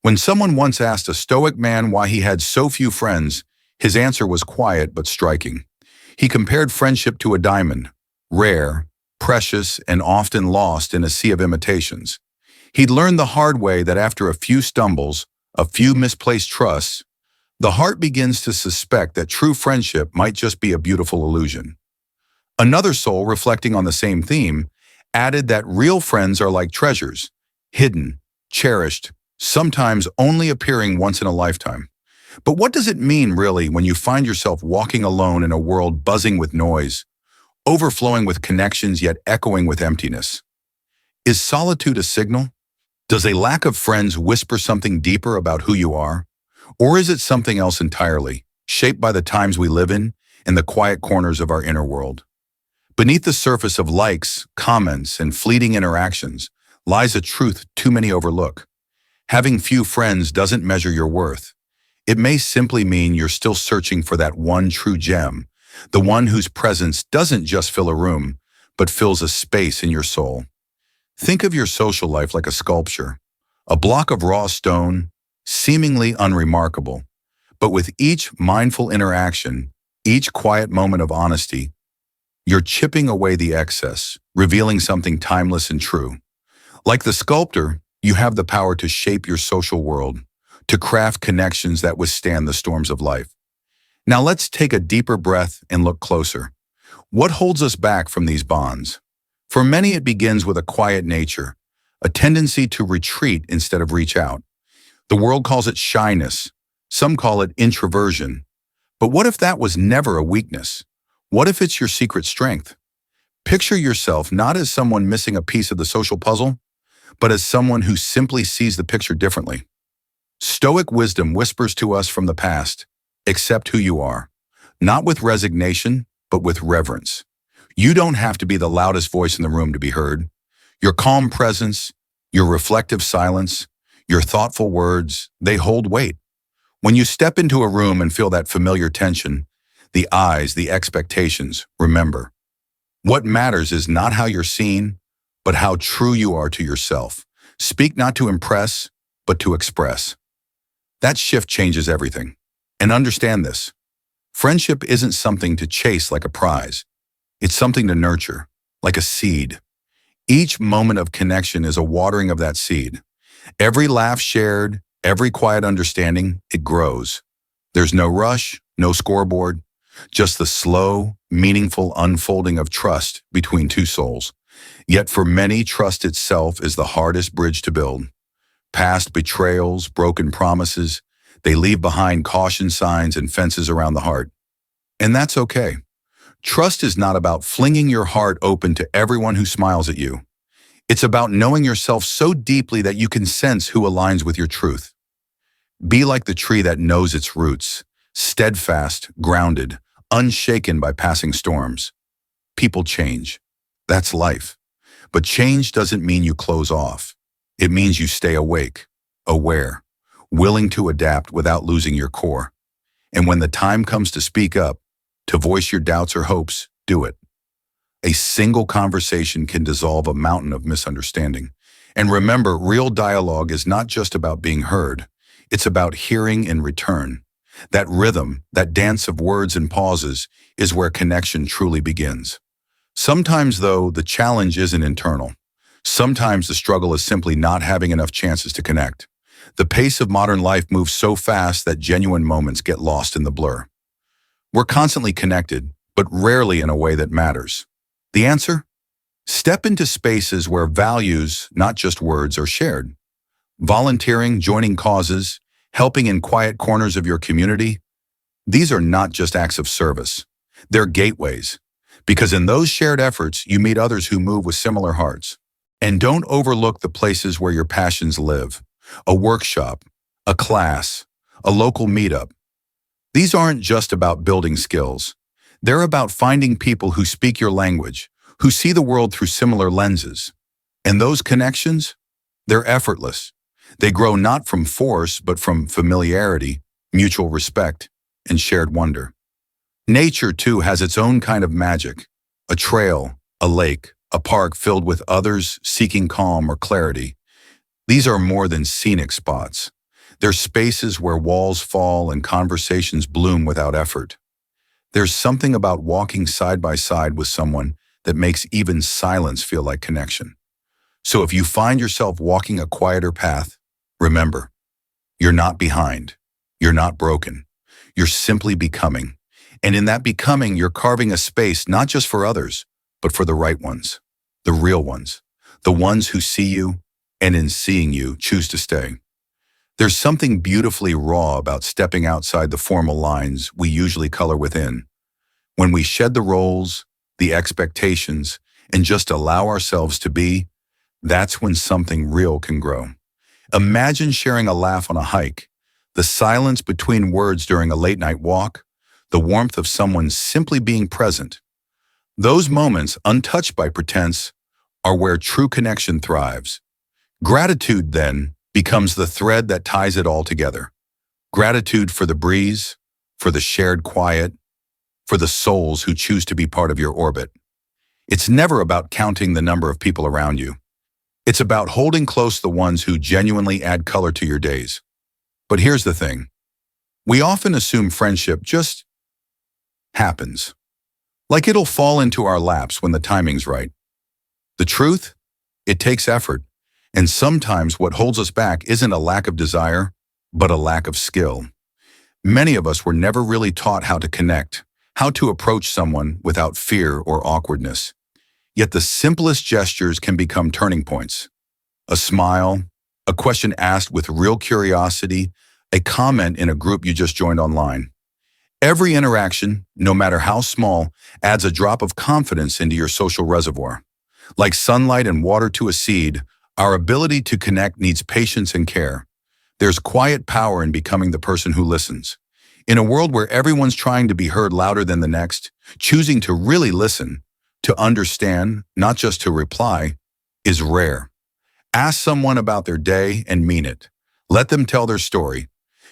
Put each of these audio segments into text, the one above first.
When someone once asked a stoic man why he had so few friends, his answer was quiet but striking. He compared friendship to a diamond, rare, precious, and often lost in a sea of imitations. He'd learned the hard way that after a few stumbles, a few misplaced trusts, the heart begins to suspect that true friendship might just be a beautiful illusion. Another soul, reflecting on the same theme, added that real friends are like treasures, hidden, cherished, sometimes only appearing once in a lifetime. But what does it mean, really, when you find yourself walking alone in a world buzzing with noise, overflowing with connections yet echoing with emptiness? Is solitude a signal? Does a lack of friends whisper something deeper about who you are? Or is it something else entirely, shaped by the times we live in and the quiet corners of our inner world? Beneath the surface of likes, comments, and fleeting interactions lies a truth too many overlook. Having few friends doesn't measure your worth. It may simply mean you're still searching for that one true gem, the one whose presence doesn't just fill a room, but fills a space in your soul. Think of your social life like a sculpture, a block of raw stone, seemingly unremarkable. But with each mindful interaction, each quiet moment of honesty, you're chipping away the excess, revealing something timeless and true. Like the sculptor, you have the power to shape your social world, to craft connections that withstand the storms of life. Now let's take a deeper breath and look closer. What holds us back from these bonds? For many, it begins with a quiet nature, a tendency to retreat instead of reach out. The world calls it shyness. Some call it introversion. But what if that was never a weakness? What if it's your secret strength? Picture yourself not as someone missing a piece of the social puzzle, but as someone who simply sees the picture differently. Stoic wisdom whispers to us from the past, accept who you are, not with resignation, but with reverence. You don't have to be the loudest voice in the room to be heard. Your calm presence, your reflective silence, your thoughtful words, they hold weight. When you step into a room and feel that familiar tension, the eyes, the expectations, remember. What matters is not how you're seen, but how true you are to yourself. Speak not to impress, but to express. That shift changes everything. And understand this. Friendship isn't something to chase like a prize. It's something to nurture, like a seed. Each moment of connection is a watering of that seed. Every laugh shared, every quiet understanding, it grows. There's no rush, no scoreboard, just the slow, meaningful unfolding of trust between two souls. Yet for many, trust itself is the hardest bridge to build. Past betrayals, broken promises, they leave behind caution signs and fences around the heart. And that's okay. Trust is not about flinging your heart open to everyone who smiles at you. It's about knowing yourself so deeply that you can sense who aligns with your truth. Be like the tree that knows its roots, steadfast, grounded, unshaken by passing storms. People change. That's life. But change doesn't mean you close off. It means you stay awake, aware, willing to adapt without losing your core. And when the time comes to speak up, to voice your doubts or hopes, do it. A single conversation can dissolve a mountain of misunderstanding. And remember, real dialogue is not just about being heard. It's about hearing in return. That rhythm, that dance of words and pauses, is where connection truly begins. Sometimes, though, the challenge isn't internal. Sometimes the struggle is simply not having enough chances to connect. The pace of modern life moves so fast that genuine moments get lost in the blur. We're constantly connected, but rarely in a way that matters. The answer? Step into spaces where values, not just words, are shared. Volunteering, joining causes, helping in quiet corners of your community, these are not just acts of service. They're gateways, because in those shared efforts, you meet others who move with similar hearts. And don't overlook the places where your passions live. A workshop, a class, a local meetup. These aren't just about building skills. They're about finding people who speak your language, who see the world through similar lenses. And those connections, they're effortless. They grow not from force, but from familiarity, mutual respect, and shared wonder. Nature, too, has its own kind of magic. A trail, a lake, a park filled with others seeking calm or clarity. These are more than scenic spots. They're spaces where walls fall and conversations bloom without effort. There's something about walking side by side with someone that makes even silence feel like connection. So if you find yourself walking a quieter path, remember, you're not behind. You're not broken. You're simply becoming. And in that becoming, you're carving a space not just for others, but for the right ones, the real ones, the ones who see you and in seeing you choose to stay. There's something beautifully raw about stepping outside the formal lines we usually color within. When we shed the roles, the expectations, and just allow ourselves to be, that's when something real can grow. Imagine sharing a laugh on a hike, the silence between words during a late-night walk, the warmth of someone simply being present. Those moments, untouched by pretense, are where true connection thrives. Gratitude, then, becomes the thread that ties it all together. Gratitude for the breeze, for the shared quiet, for the souls who choose to be part of your orbit. It's never about counting the number of people around you. It's about holding close the ones who genuinely add color to your days. But here's the thing. We often assume friendship just happens. Like it'll fall into our laps when the timing's right. The truth? It takes effort. And sometimes what holds us back isn't a lack of desire, but a lack of skill. Many of us were never really taught how to connect, how to approach someone without fear or awkwardness. Yet the simplest gestures can become turning points. A smile, a question asked with real curiosity, a comment in a group you just joined online. Every interaction, no matter how small, adds a drop of confidence into your social reservoir. Like sunlight and water to a seed, our ability to connect needs patience and care. There's quiet power in becoming the person who listens. In a world where everyone's trying to be heard louder than the next, choosing to really listen, to understand, not just to reply, is rare. Ask someone about their day and mean it. Let them tell their story.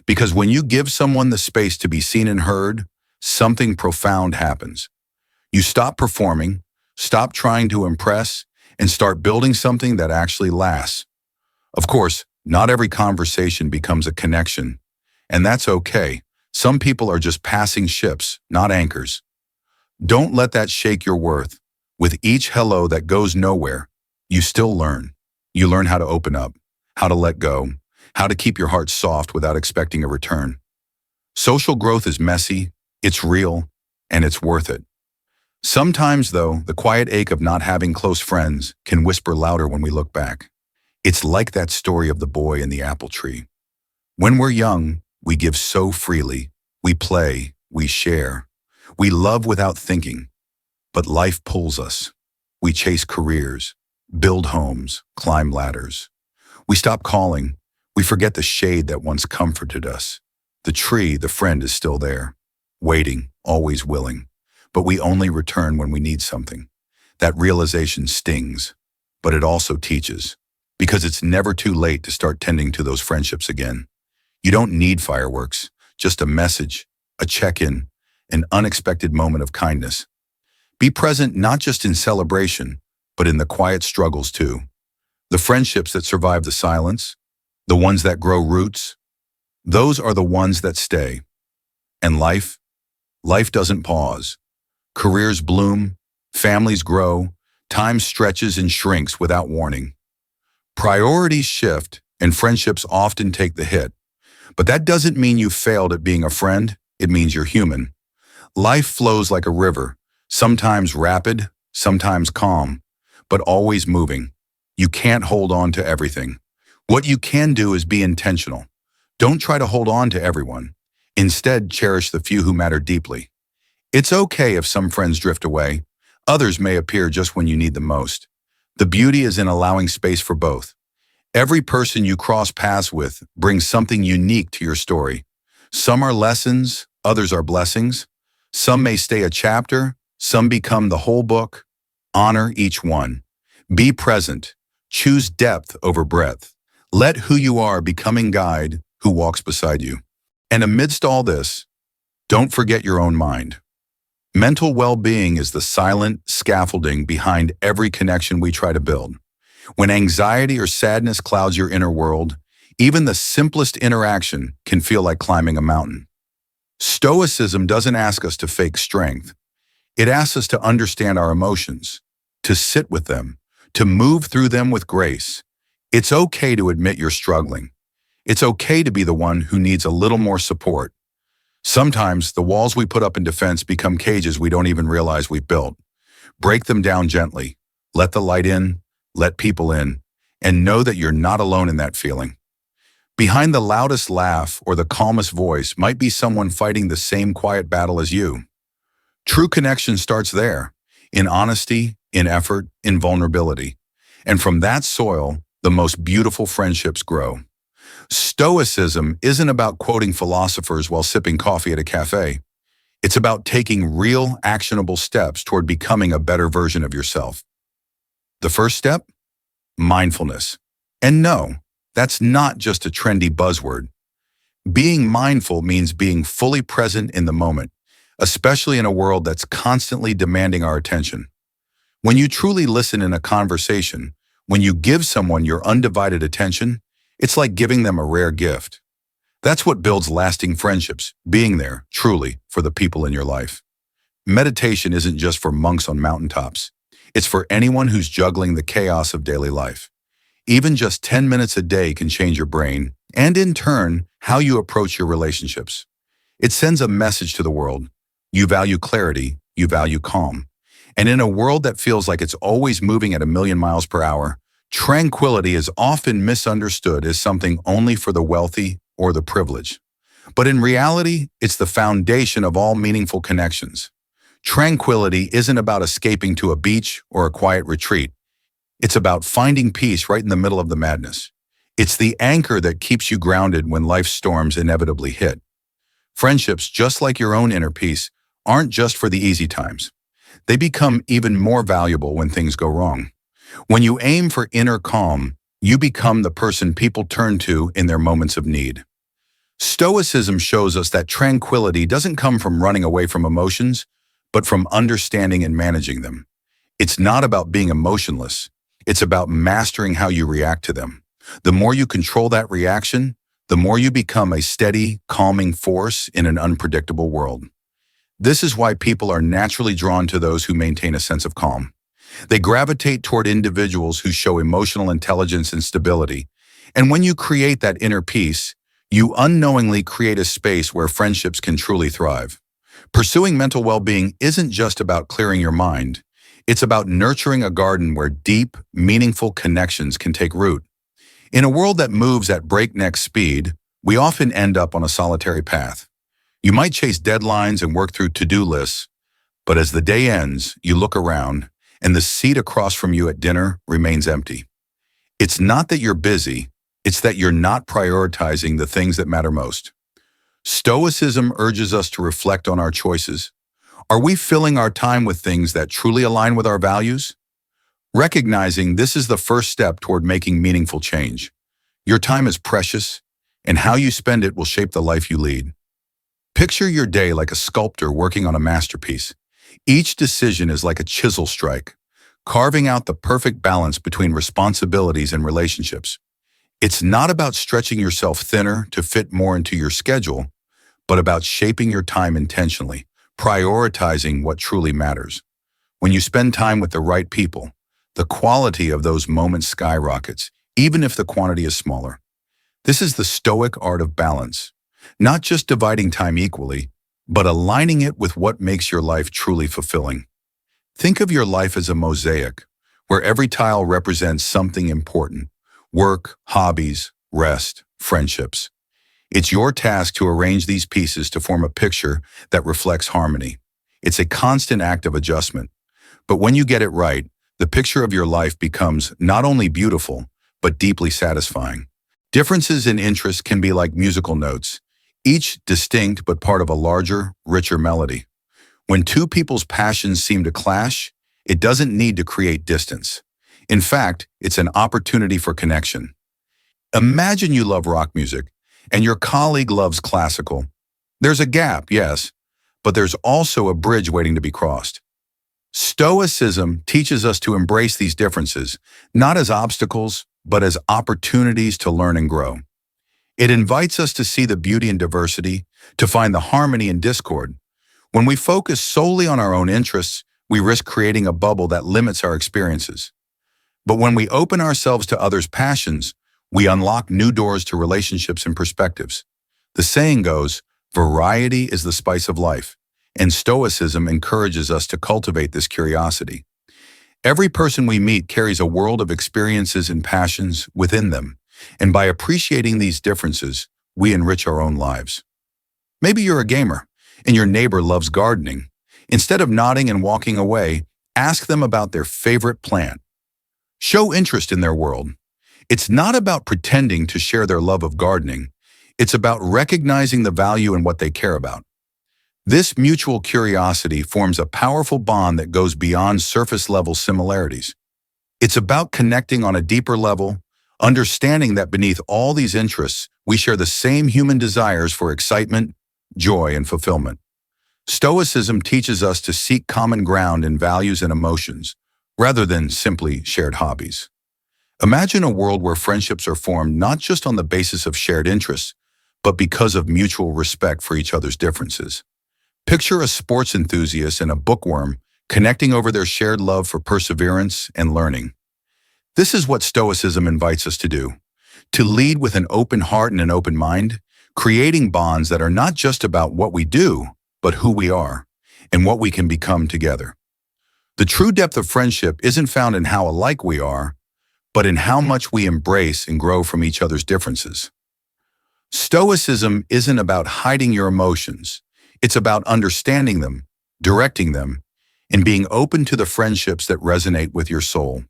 Because when you give someone the space to be seen and heard, something profound happens. You stop performing, stop trying to impress, and start building something that actually lasts. Of course, not every conversation becomes a connection, and that's okay. Some people are just passing ships, not anchors. Don't let that shake your worth. With each hello that goes nowhere, you still learn. You learn how to open up, how to let go, how to keep your heart soft without expecting a return. Social growth is messy, it's real, and it's worth it. Sometimes, though, the quiet ache of not having close friends can whisper louder when we look back. It's like that story of the boy and the apple tree. When we're young, we give so freely. We play, we share. We love without thinking. But life pulls us. We chase careers, build homes, climb ladders. We stop calling. We forget the shade that once comforted us. The tree, the friend, is still there, waiting, always willing. But we only return when we need something. That realization stings, but it also teaches, because it's never too late to start tending to those friendships again. You don't need fireworks, just a message, a check-in, an unexpected moment of kindness. Be present not just in celebration, but in the quiet struggles too. The friendships that survive the silence, the ones that grow roots, those are the ones that stay. And life doesn't pause. Careers bloom, families grow, time stretches and shrinks without warning. Priorities shift, and friendships often take the hit. But that doesn't mean you failed at being a friend, it means you're human. Life flows like a river, sometimes rapid, sometimes calm, but always moving. You can't hold on to everything. What you can do is be intentional. Don't try to hold on to everyone. Instead, cherish the few who matter deeply. It's okay if some friends drift away. Others may appear just when you need them most. The beauty is in allowing space for both. Every person you cross paths with brings something unique to your story. Some are lessons, others are blessings. Some may stay a chapter, some become the whole book. Honor each one. Be present. Choose depth over breadth. Let who you are becoming guide who walks beside you. And amidst all this, don't forget your own mind. Mental well-being is the silent scaffolding behind every connection we try to build. When anxiety or sadness clouds your inner world, Even the simplest interaction can feel like climbing a mountain. Stoicism doesn't ask us to fake strength. It asks us to understand our emotions, to sit with them, to move through them with grace. It's okay to admit you're struggling. It's okay to be the one who needs a little more support. Sometimes the walls we put up in defense become cages we don't even realize we've built. Break them down gently. Let the light in, let people in, and know that you're not alone in that feeling. Behind the loudest laugh or the calmest voice might be someone fighting the same quiet battle as you. True connection starts there, in honesty, in effort, in vulnerability. And from that soil, the most beautiful friendships grow. Stoicism isn't about quoting philosophers while sipping coffee at a cafe. It's about taking real, actionable steps toward becoming a better version of yourself. The first step? Mindfulness. And no, that's not just a trendy buzzword. Being mindful means being fully present in the moment, especially in a world that's constantly demanding our attention. When you truly listen in a conversation, when you give someone your undivided attention, it's like giving them a rare gift. That's what builds lasting friendships, being there, truly, for the people in your life. Meditation isn't just for monks on mountaintops. It's for anyone who's juggling the chaos of daily life. Even just 10 minutes a day can change your brain, and in turn, how you approach your relationships. It sends a message to the world. You value clarity, you value calm. And in a world that feels like it's always moving at 1,000,000 miles per hour, tranquility is often misunderstood as something only for the wealthy or the privileged. But in reality, it's the foundation of all meaningful connections. Tranquility isn't about escaping to a beach or a quiet retreat. It's about finding peace right in the middle of the madness. It's the anchor that keeps you grounded when life's storms inevitably hit. Friendships, just like your own inner peace, aren't just for the easy times. They become even more valuable when things go wrong. When you aim for inner calm, you become the person people turn to in their moments of need. Stoicism shows us that tranquility doesn't come from running away from emotions, but from understanding and managing them. It's not about being emotionless. It's about mastering how you react to them. The more you control that reaction, the more you become a steady, calming force in an unpredictable world. This is why people are naturally drawn to those who maintain a sense of calm. They gravitate toward individuals who show emotional intelligence and stability. And when you create that inner peace, you unknowingly create a space where friendships can truly thrive. Pursuing mental well-being isn't just about clearing your mind. It's about nurturing a garden where deep, meaningful connections can take root. In a world that moves at breakneck speed, we often end up on a solitary path. You might chase deadlines and work through to-do lists, but as the day ends, you look around, and the seat across from you at dinner remains empty. It's not that you're busy, it's that you're not prioritizing the things that matter most. Stoicism urges us to reflect on our choices. Are we filling our time with things that truly align with our values? Recognizing this is the first step toward making meaningful change. Your time is precious, and how you spend it will shape the life you lead. Picture your day like a sculptor working on a masterpiece. Each decision is like a chisel strike, carving out the perfect balance between responsibilities and relationships. It's not about stretching yourself thinner to fit more into your schedule, but about shaping your time intentionally, prioritizing what truly matters. When you spend time with the right people, the quality of those moments skyrockets, even if the quantity is smaller. This is the Stoic art of balance, not just dividing time equally, but aligning it with what makes your life truly fulfilling. Think of your life as a mosaic, where every tile represents something important: work, hobbies, rest, friendships. It's your task to arrange these pieces to form a picture that reflects harmony. It's a constant act of adjustment. But when you get it right, the picture of your life becomes not only beautiful, but deeply satisfying. Differences in interest can be like musical notes, each distinct but part of a larger, richer melody. When two people's passions seem to clash, it doesn't need to create distance. In fact, it's an opportunity for connection. Imagine you love rock music, and your colleague loves classical. There's a gap, yes, but there's also a bridge waiting to be crossed. Stoicism teaches us to embrace these differences, not as obstacles, but as opportunities to learn and grow. It invites us to see the beauty in diversity, to find the harmony in discord. When we focus solely on our own interests, we risk creating a bubble that limits our experiences. But when we open ourselves to others' passions, we unlock new doors to relationships and perspectives. The saying goes, variety is the spice of life, and Stoicism encourages us to cultivate this curiosity. Every person we meet carries a world of experiences and passions within them, and by appreciating these differences, we enrich our own lives. Maybe you're a gamer, and your neighbor loves gardening. Instead of nodding and walking away, ask them about their favorite plant. Show interest in their world. It's not about pretending to share their love of gardening. It's about recognizing the value in what they care about. This mutual curiosity forms a powerful bond that goes beyond surface-level similarities. It's about connecting on a deeper level, understanding that beneath all these interests, we share the same human desires for excitement, joy, and fulfillment. Stoicism teaches us to seek common ground in values and emotions, rather than simply shared hobbies. Imagine a world where friendships are formed not just on the basis of shared interests, but because of mutual respect for each other's differences. Picture a sports enthusiast and a bookworm connecting over their shared love for perseverance and learning. This is what Stoicism invites us to do, to lead with an open heart and an open mind, creating bonds that are not just about what we do, but who we are and what we can become together. The true depth of friendship isn't found in how alike we are, but in how much we embrace and grow from each other's differences. Stoicism isn't about hiding your emotions. It's about understanding them, directing them, and being open to the friendships that resonate with your soul.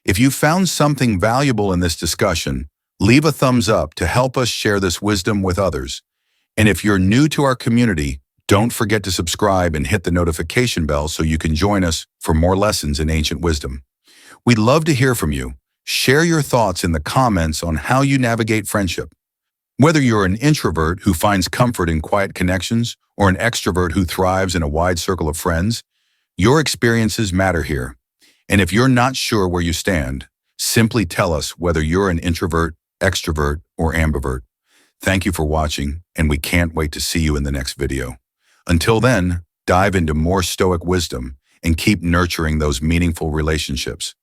If you found something valuable in this discussion, leave a thumbs up to help us share this wisdom with others. And if you're new to our community, don't forget to subscribe and hit the notification bell so you can join us for more lessons in ancient wisdom. We'd love to hear from you. Share your thoughts in the comments on how you navigate friendship. Whether you're an introvert who finds comfort in quiet connections or an extrovert who thrives in a wide circle of friends, your experiences matter here. And if you're not sure where you stand, simply tell us whether you're an introvert, extrovert, or ambivert. Thank you for watching, and we can't wait to see you in the next video. Until then, dive into more Stoic wisdom and keep nurturing those meaningful relationships.